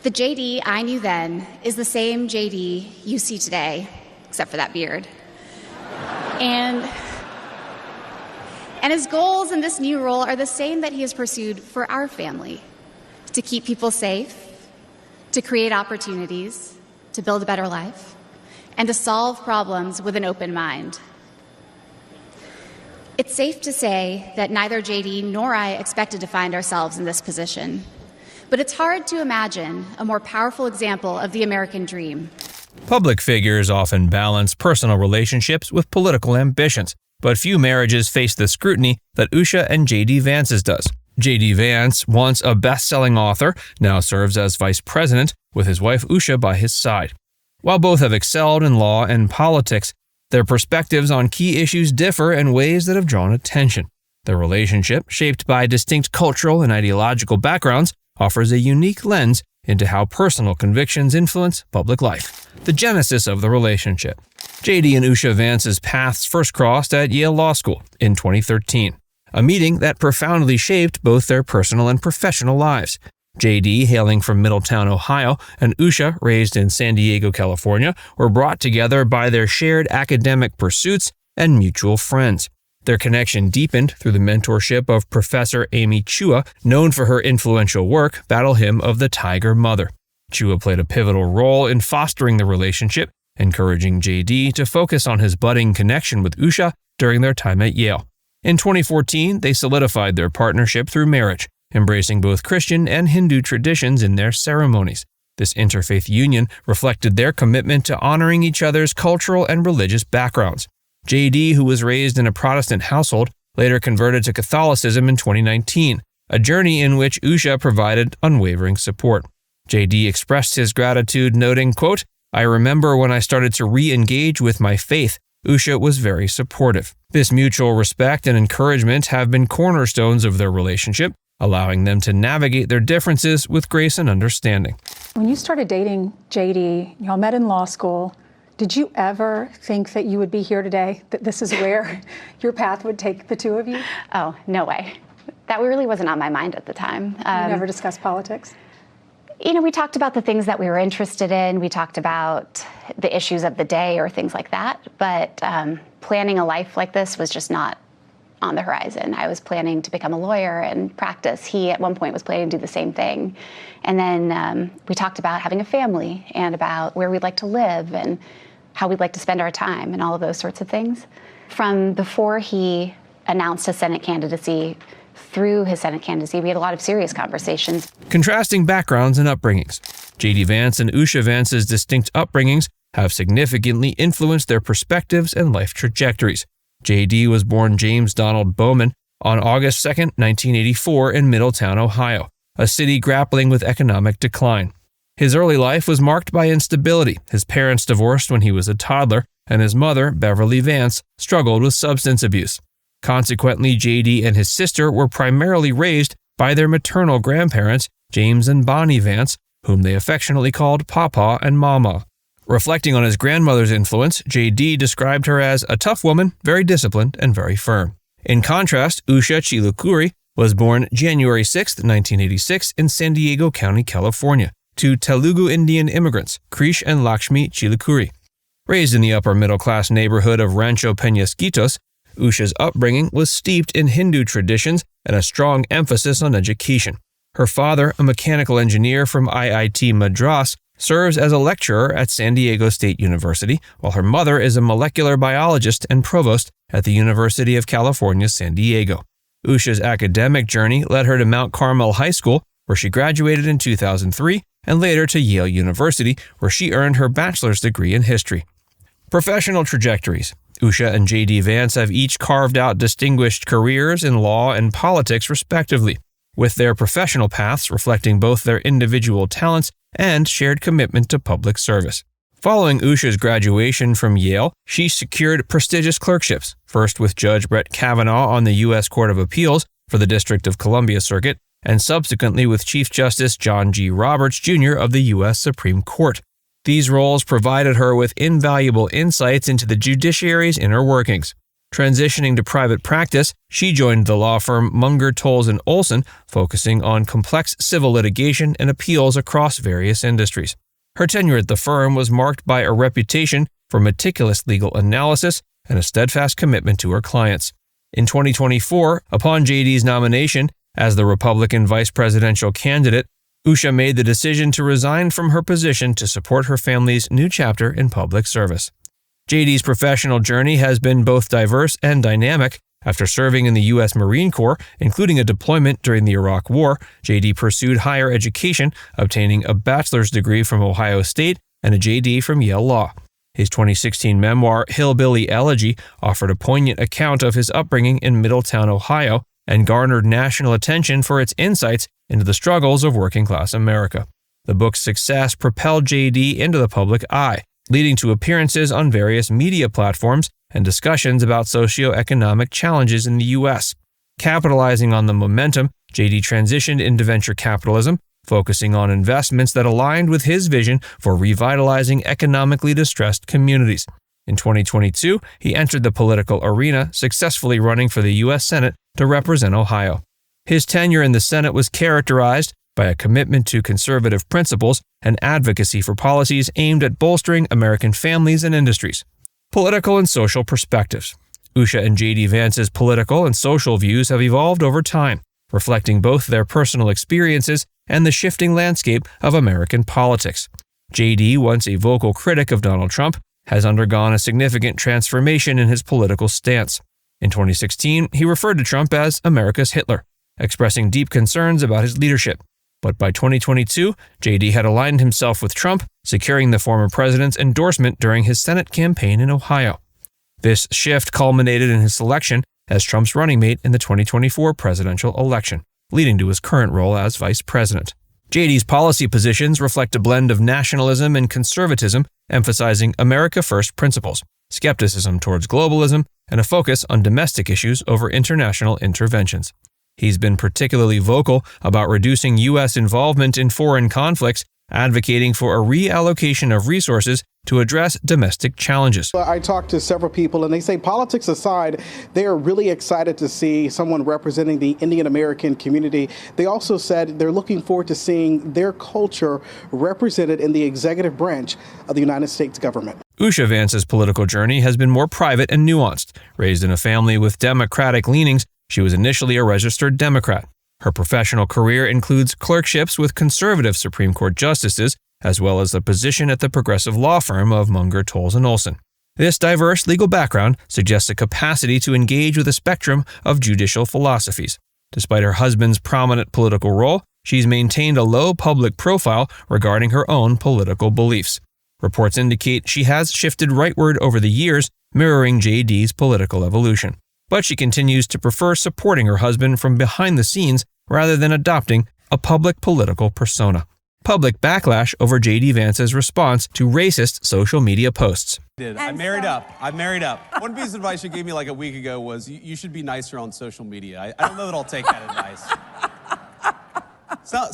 The JD I knew then is the same JD you see today, except for that beard. And his goals in this new role are the same that he has pursued for our family: to keep people safe, to create opportunities, to build a better life, and to solve problems with an open mind. It's safe to say that neither JD nor I expected to find ourselves in this position, but it's hard to imagine a more powerful example of the American dream. Public figures often balance personal relationships with political ambitions, but few marriages face the scrutiny that Usha and J.D. Vance's does. J.D. Vance, once a best-selling author, now serves as vice president with his wife Usha by his side. While both have excelled in law and politics, their perspectives on key issues differ in ways that have drawn attention. Their relationship, shaped by distinct cultural and ideological backgrounds, offers a unique lens into how personal convictions influence public life. The genesis of the relationship. J.D. and Usha Vance's paths first crossed at Yale Law School in 2013, a meeting that profoundly shaped both their personal and professional lives. J.D., hailing from Middletown, Ohio, and Usha, raised in San Diego, California, were brought together by their shared academic pursuits and mutual friends. Their connection deepened through the mentorship of Professor Amy Chua, known for her influential work, Battle Hymn of the Tiger Mother. Chua played a pivotal role in fostering the relationship, encouraging J.D. to focus on his budding connection with Usha during their time at Yale. In 2014, they solidified their partnership through marriage, embracing both Christian and Hindu traditions in their ceremonies. This interfaith union reflected their commitment to honoring each other's cultural and religious backgrounds. J.D., who was raised in a Protestant household, later converted to Catholicism in 2019, a journey in which Usha provided unwavering support. J.D. expressed his gratitude, noting, quote, "I remember when I started to re-engage with my faith, Usha was very supportive. This mutual respect and encouragement have been cornerstones of their relationship, allowing them to navigate their differences with grace and understanding." When you started dating JD, y'all met in law school. Did you ever think that you would be here today, that this is where your path would take the two of you? Oh, no way. That really wasn't on my mind at the time. You never discussed politics? We talked about the things that we were interested in. We talked about the issues of the day or things like that. But planning a life like this was just not on the horizon. I was planning to become a lawyer and practice. He, at one point, was planning to do the same thing. And then we talked about having a family and about where we'd like to live and how we'd like to spend our time and all of those sorts of things. From before he announced his Senate candidacy through his Senate candidacy, we had a lot of serious conversations. Contrasting backgrounds and upbringings. J.D. Vance and Usha Vance's distinct upbringings have significantly influenced their perspectives and life trajectories. J.D. was born James Donald Bowman on August 2, 1984 in Middletown, Ohio, a city grappling with economic decline. His early life was marked by instability. His parents divorced when he was a toddler, and his mother, Beverly Vance, struggled with substance abuse. Consequently, J.D. and his sister were primarily raised by their maternal grandparents, James and Bonnie Vance, whom they affectionately called Papa and Mama. Reflecting on his grandmother's influence, J.D. described her as a tough woman, very disciplined and very firm. In contrast, Usha Chilukuri was born January 6, 1986 in San Diego County, California, to Telugu Indian immigrants, Krish and Lakshmi Chilukuri. Raised in the upper-middle-class neighborhood of Rancho Peñasquitos, Usha's upbringing was steeped in Hindu traditions and a strong emphasis on education. Her father, a mechanical engineer from IIT Madras, serves as a lecturer at San Diego State University, while her mother is a molecular biologist and provost at the University of California, San Diego. Usha's academic journey led her to Mount Carmel High School, where she graduated in 2003, and later to Yale University, where she earned her bachelor's degree in history. Professional trajectories. Usha and J.D. Vance have each carved out distinguished careers in law and politics, respectively, with their professional paths reflecting both their individual talents and shared commitment to public service. Following Usha's graduation from Yale, she secured prestigious clerkships, first with Judge Brett Kavanaugh on the U.S. Court of Appeals for the District of Columbia Circuit, and subsequently with Chief Justice John G. Roberts, Jr. of the U.S. Supreme Court. These roles provided her with invaluable insights into the judiciary's inner workings. Transitioning to private practice, she joined the law firm Munger, Tolles & Olson, focusing on complex civil litigation and appeals across various industries. Her tenure at the firm was marked by a reputation for meticulous legal analysis and a steadfast commitment to her clients. In 2024, upon JD's nomination as the Republican vice presidential candidate, Usha made the decision to resign from her position to support her family's new chapter in public service. JD's professional journey has been both diverse and dynamic. After serving in the U.S. Marine Corps, including a deployment during the Iraq War, JD pursued higher education, obtaining a bachelor's degree from Ohio State and a JD from Yale Law. His 2016 memoir, Hillbilly Elegy, offered a poignant account of his upbringing in Middletown, Ohio, and garnered national attention for its insights into the struggles of working-class America. The book's success propelled JD into the public eye, leading to appearances on various media platforms and discussions about socioeconomic challenges in the U.S. Capitalizing on the momentum, JD transitioned into venture capitalism, focusing on investments that aligned with his vision for revitalizing economically distressed communities. In 2022, he entered the political arena, successfully running for the U.S. Senate to represent Ohio. His tenure in the Senate was characterized by a commitment to conservative principles and advocacy for policies aimed at bolstering American families and industries. Political and social perspectives. Usha and JD Vance's political and social views have evolved over time, reflecting both their personal experiences and the shifting landscape of American politics. JD, once a vocal critic of Donald Trump, has undergone a significant transformation in his political stance. In 2016, he referred to Trump as America's Hitler, expressing deep concerns about his leadership. But by 2022, JD had aligned himself with Trump, securing the former president's endorsement during his Senate campaign in Ohio. This shift culminated in his selection as Trump's running mate in the 2024 presidential election, leading to his current role as vice president. JD's policy positions reflect a blend of nationalism and conservatism, emphasizing America First principles, skepticism towards globalism, and a focus on domestic issues over international interventions. He's been particularly vocal about reducing U.S. involvement in foreign conflicts, advocating for a reallocation of resources to address domestic challenges. I talked to several people, and they say, politics aside, they are really excited to see someone representing the Indian American community. They also said they're looking forward to seeing their culture represented in the executive branch of the United States government. Usha Vance's political journey has been more private and nuanced. Raised in a family with Democratic leanings, she was initially a registered Democrat. Her professional career includes clerkships with conservative Supreme Court justices, as well as a position at the progressive law firm of Munger, Tolles & Olson. This diverse legal background suggests a capacity to engage with a spectrum of judicial philosophies. Despite her husband's prominent political role, she's maintained a low public profile regarding her own political beliefs. Reports indicate she has shifted rightward over the years, mirroring JD's political evolution. But she continues to prefer supporting her husband from behind the scenes rather than adopting a public political persona. Public backlash over JD Vance's response to racist social media posts. I married up. One piece of advice you gave me like a week ago was you should be nicer on social media. I don't know that I'll take that advice.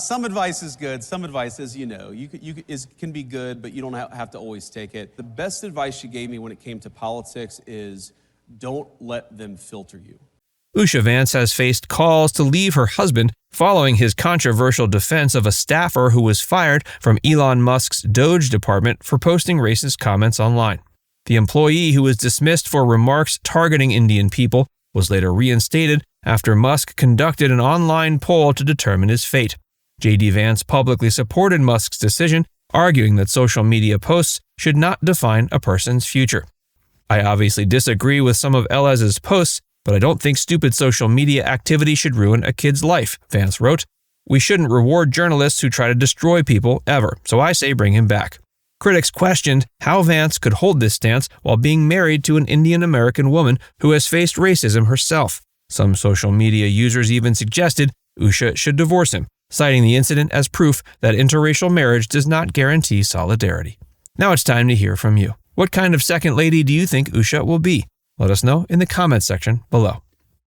Some advice is good. Some advice is, can be good, but you don't have to always take it. The best advice she gave me when it came to politics is don't let them filter you. Usha Vance has faced calls to leave her husband following his controversial defense of a staffer who was fired from Elon Musk's Doge department for posting racist comments online. The employee, who was dismissed for remarks targeting Indian people, was later reinstated after Musk conducted an online poll to determine his fate. JD Vance publicly supported Musk's decision, arguing that social media posts should not define a person's future. I obviously disagree with some of Elez's posts, but I don't think stupid social media activity should ruin a kid's life, Vance wrote. We shouldn't reward journalists who try to destroy people ever, so I say bring him back. Critics questioned how Vance could hold this stance while being married to an Indian American woman who has faced racism herself. Some social media users even suggested Usha should divorce him, citing the incident as proof that interracial marriage does not guarantee solidarity. Now it's time to hear from you. What kind of second lady do you think Usha will be? Let us know in the comments section below.